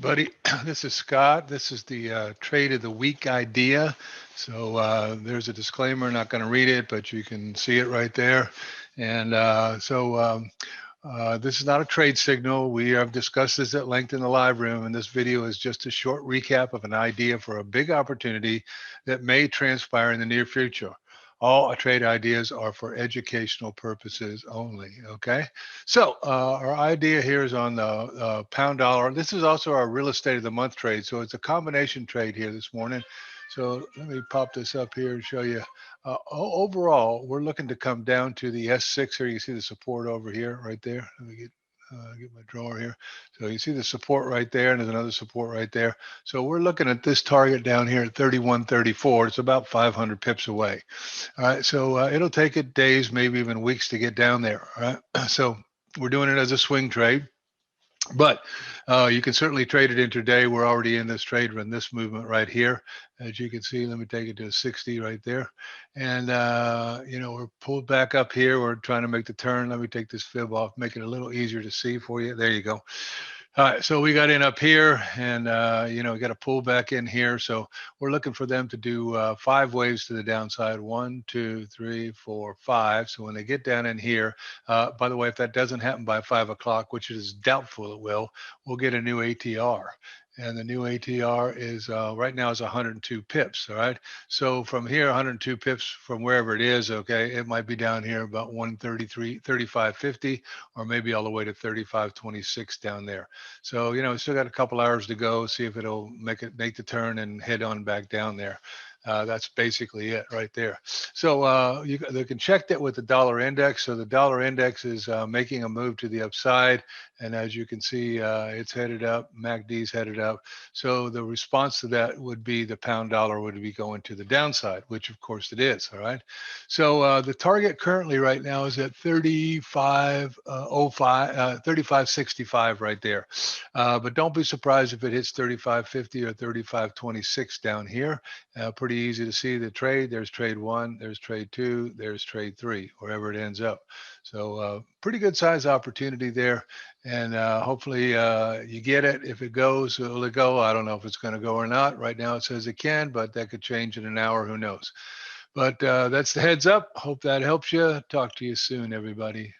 everybody. This is Scott. This is the trade of the week idea. So there's a disclaimer, not going to read it, but you can see it right there. And this is not a trade signal. We have discussed this at length in the live room, and this video is just a short recap of an idea for a big opportunity that may transpire in the near future. All trade ideas are for educational purposes only, okay? So our idea here is on the pound dollar. This is also our real estate of the month trade. So it's a combination trade here this morning. So let me pop this up here and show you. Overall, we're looking to come down to the S6 here. You see the support over here, right there. Let me get my drawer here. So you see the support right there, and there's another support right there. So we're looking at this target down here at 31.34. It's about 500 pips away. All right, so it'll take it days, maybe even weeks to get down there. All right, so we're doing it as a swing trade. But you can certainly trade it intraday. We're already in this trade run, this movement right here. As you can see, let me take it to 60 right there. And, you know, we're pulled back up here. We're trying to make the turn. Let me take this fib off, make it a little easier to see for you. There you go. All right, so we got in up here and, you know, we got to pull back in here. So we're looking for them to do 5 waves to the downside. 1, 2, 3, 4, 5. So when they get down in here, by the way, if that doesn't happen by 5 o'clock, which it is doubtful it will, we'll get a new ATR. And the new ATR is right now is 102 pips. All right. So from here, 102 pips from wherever it is. Okay. It might be down here about 133, 35.50, or maybe all the way to 35.26 down there. So, you know, we still got a couple hours to go, see if it'll make the turn and head on back down there. That's basically it right there. So they can check that with the dollar index. So the dollar index is making a move to the upside. And as you can see, it's headed up, MACD's headed up. So the response to that would be the pound dollar would be going to the downside, which of course it is, all right? So the target currently right now is at 35.65 right there. But don't be surprised if it hits 35.50 or 35.26 down here. Pretty easy to see the trade. There's trade 1, there's trade 2, there's trade 3, wherever it ends up. So pretty good size opportunity there. And hopefully you get it. If it goes, will it go? I don't know if it's going to go or not. Right now it says it can, but that could change in an hour. Who knows? But that's the heads up. Hope that helps you. Talk to you soon, everybody.